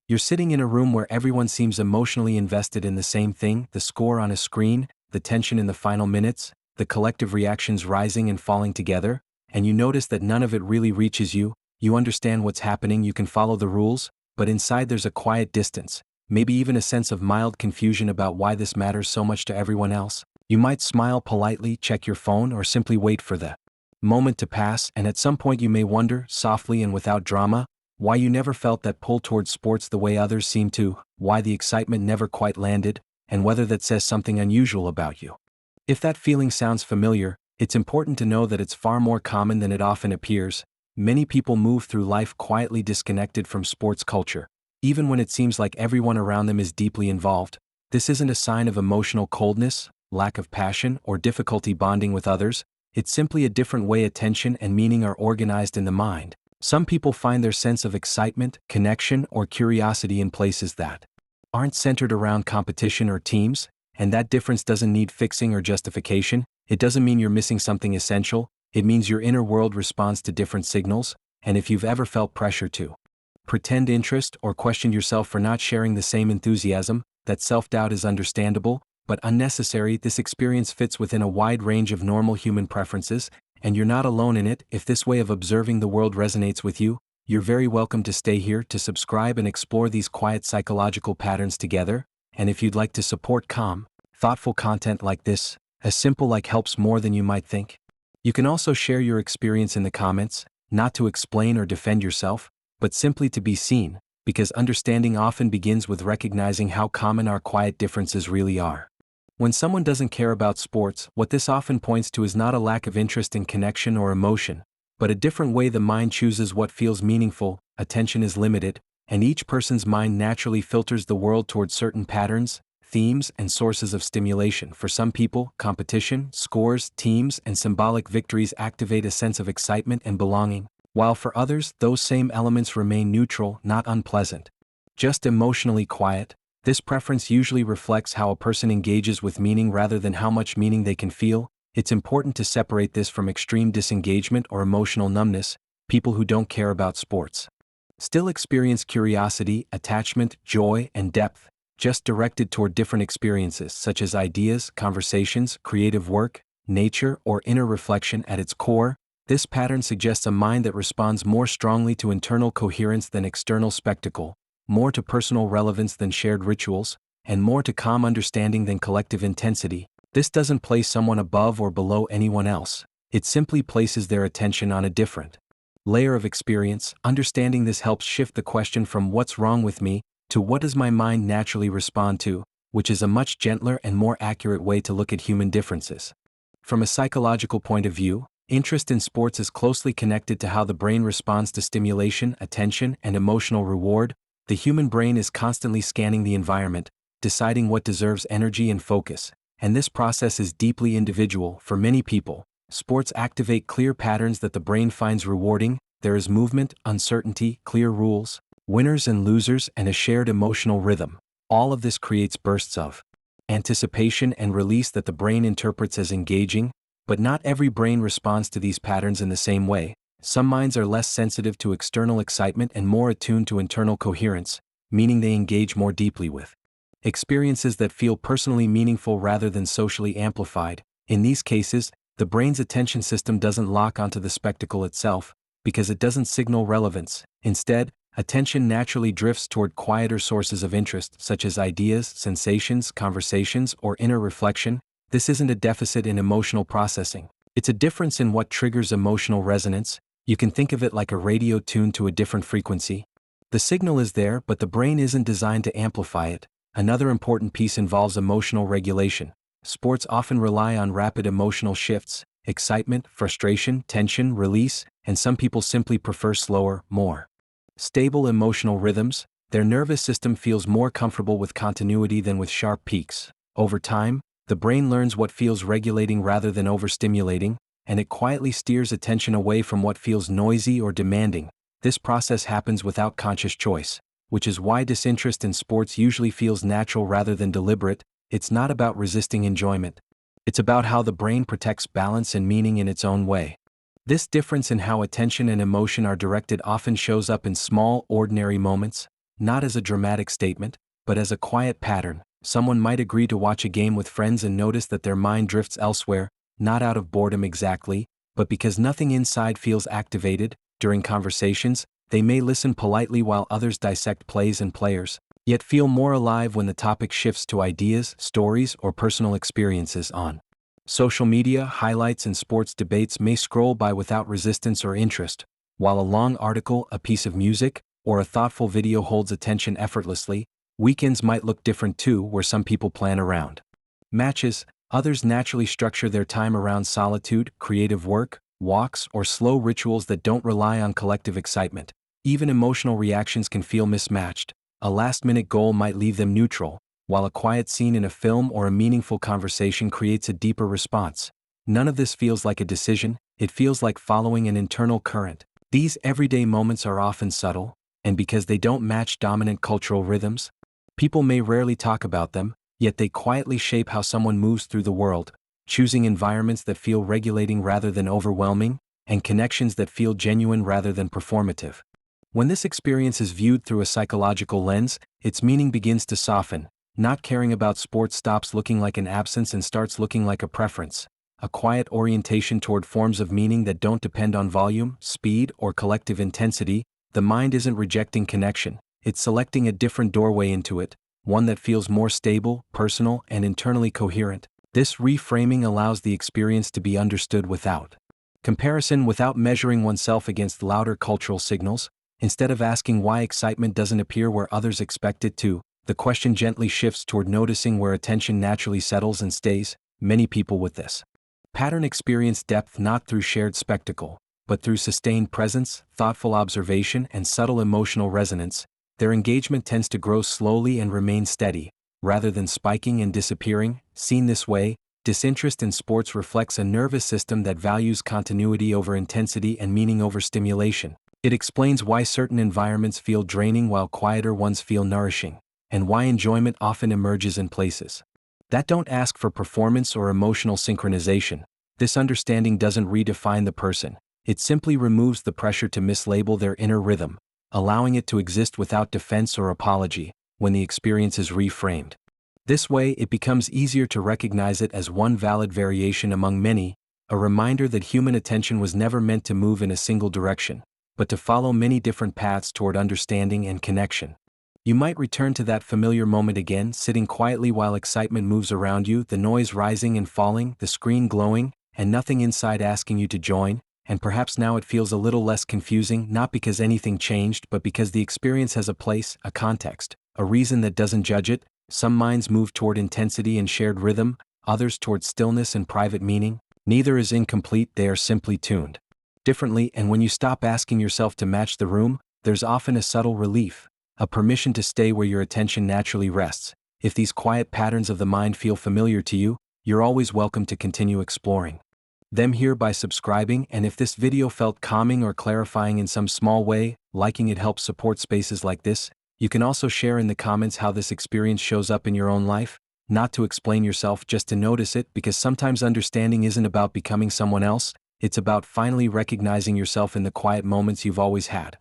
You're sitting in a room where everyone seems emotionally invested in the same thing, the score on a screen, the tension in the final minutes, the collective reactions rising and falling together, and you notice that none of it really reaches you. You understand what's happening, you can follow the rules, but inside there's a quiet distance, maybe even a sense of mild confusion about why this matters so much to everyone else. You might smile politely, check your phone, or simply wait for the moment to pass, and at some point you may wonder, softly and without drama, why you never felt that pull towards sports the way others seem to, why the excitement never quite landed, and whether that says something unusual about you. If that feeling sounds familiar, it's important to know that it's far more common than it often appears. Many people move through life quietly disconnected from sports culture, even when it seems like everyone around them is deeply involved. This isn't a sign of emotional coldness, lack of passion, or difficulty bonding with others. It's simply a different way attention and meaning are organized in the mind. Some people find their sense of excitement, connection, or curiosity in places that aren't centered around competition or teams, and that difference doesn't need fixing or justification. It doesn't mean you're missing something essential. It means your inner world responds to different signals, and if you've ever felt pressure to pretend interest or questioned yourself for not sharing the same enthusiasm, that self-doubt is understandable, but unnecessary. This experience fits within a wide range of normal human preferences, and you're not alone in it. If this way of observing the world resonates with you, you're very welcome to stay here to subscribe and explore these quiet psychological patterns together. And if you'd like to support calm, thoughtful content like this, a simple like helps more than you might think. You can also share your experience in the comments, not to explain or defend yourself, but simply to be seen, because understanding often begins with recognizing how common our quiet differences really are. When someone doesn't care about sports, what this often points to is not a lack of interest in connection or emotion, but a different way the mind chooses what feels meaningful. Attention is limited, and each person's mind naturally filters the world towards certain patterns, themes, and sources of stimulation. For some people, competition, scores, teams, and symbolic victories activate a sense of excitement and belonging, while for others, those same elements remain neutral, not unpleasant, just emotionally quiet. This preference usually reflects how a person engages with meaning rather than how much meaning they can feel. It's important to separate this from extreme disengagement or emotional numbness. People who don't care about sports still experience curiosity, attachment, joy, and depth, just directed toward different experiences such as ideas, conversations, creative work, nature, or inner reflection. At its core, this pattern suggests a mind that responds more strongly to internal coherence than external spectacle, more to personal relevance than shared rituals, and more to calm understanding than collective intensity. This doesn't place someone above or below anyone else. It simply places their attention on a different layer of experience. Understanding this helps shift the question from what's wrong with me to what does my mind naturally respond to, which is a much gentler and more accurate way to look at human differences. From a psychological point of view, interest in sports is closely connected to how the brain responds to stimulation, attention, and emotional reward. The human brain is constantly scanning the environment, deciding what deserves energy and focus, and this process is deeply individual. For many people, sports activate clear patterns that the brain finds rewarding. There is movement, uncertainty, clear rules, winners and losers, and a shared emotional rhythm. All of this creates bursts of anticipation and release that the brain interprets as engaging, but not every brain responds to these patterns in the same way. Some minds are less sensitive to external excitement and more attuned to internal coherence, meaning they engage more deeply with experiences that feel personally meaningful rather than socially amplified. In these cases, the brain's attention system doesn't lock onto the spectacle itself, because it doesn't signal relevance. Instead, attention naturally drifts toward quieter sources of interest, such as ideas, sensations, conversations, or inner reflection. This isn't a deficit in emotional processing. It's a difference in what triggers emotional resonance. You can think of it like a radio tuned to a different frequency. The signal is there, but the brain isn't designed to amplify it. Another important piece involves emotional regulation. Sports often rely on rapid emotional shifts, excitement, frustration, tension, release, and some people simply prefer slower, more stable emotional rhythms. Their nervous system feels more comfortable with continuity than with sharp peaks. Over time, the brain learns what feels regulating rather than overstimulating, and it quietly steers attention away from what feels noisy or demanding. This process happens without conscious choice, which is why disinterest in sports usually feels natural rather than deliberate. It's not about resisting enjoyment. It's about how the brain protects balance and meaning in its own way. This difference in how attention and emotion are directed often shows up in small, ordinary moments. not as a dramatic statement, but as a quiet pattern. Someone might agree to watch a game with friends and notice that their mind drifts elsewhere, not out of boredom exactly, but because nothing inside feels activated. During conversations, they may listen politely while others dissect plays and players, yet feel more alive when the topic shifts to ideas, stories, or personal experiences. On social media, highlights and sports debates may scroll by without resistance or interest, while a long article, a piece of music, or a thoughtful video holds attention effortlessly. Weekends might look different too, where some people plan around matches, others naturally structure their time around solitude, creative work, walks, or slow rituals that don't rely on collective excitement. Even emotional reactions can feel mismatched. A last-minute goal might leave them neutral, while a quiet scene in a film or a meaningful conversation creates a deeper response. None of this feels like a decision, it feels like following an internal current. These everyday moments are often subtle, and because they don't match dominant cultural rhythms, people may rarely talk about them, yet they quietly shape how someone moves through the world, choosing environments that feel regulating rather than overwhelming, and connections that feel genuine rather than performative. When this experience is viewed through a psychological lens, its meaning begins to soften. Not caring about sports stops looking like an absence and starts looking like a preference, a quiet orientation toward forms of meaning that don't depend on volume, speed, or collective intensity. The mind isn't rejecting connection, it's selecting a different doorway into it, one that feels more stable, personal, and internally coherent. This reframing allows the experience to be understood without comparison, without measuring oneself against louder cultural signals. Instead of asking why excitement doesn't appear where others expect it to, the question gently shifts toward noticing where attention naturally settles and stays. Many people with this pattern experience depth not through shared spectacle, but through sustained presence, thoughtful observation, and subtle emotional resonance. Their engagement tends to grow slowly and remain steady, rather than spiking and disappearing. Seen this way, disinterest in sports reflects a nervous system that values continuity over intensity and meaning over stimulation. It explains why certain environments feel draining while quieter ones feel nourishing, and why enjoyment often emerges in places that don't ask for performance or emotional synchronization. This understanding doesn't redefine the person, it simply removes the pressure to mislabel their inner rhythm, allowing it to exist without defense or apology. When the experience is reframed this way, it becomes easier to recognize it as one valid variation among many, a reminder that human attention was never meant to move in a single direction, but to follow many different paths toward understanding and connection. You might return to that familiar moment again, sitting quietly while excitement moves around you, the noise rising and falling, the screen glowing, and nothing inside asking you to join. And perhaps now it feels a little less confusing, not because anything changed, but because the experience has a place, a context, a reason that doesn't judge it. Some minds move toward intensity and shared rhythm, others toward stillness and private meaning. Neither is incomplete, they are simply tuned differently, and when you stop asking yourself to match the room, there's often a subtle relief, a permission to stay where your attention naturally rests. If these quiet patterns of the mind feel familiar to you, you're always welcome to continue exploring them here by subscribing. And if this video felt calming or clarifying in some small way, liking it helps support spaces like this. You can also share in the comments how this experience shows up in your own life, not to explain yourself, just to notice it, because sometimes understanding isn't about becoming someone else, it's about finally recognizing yourself in the quiet moments you've always had.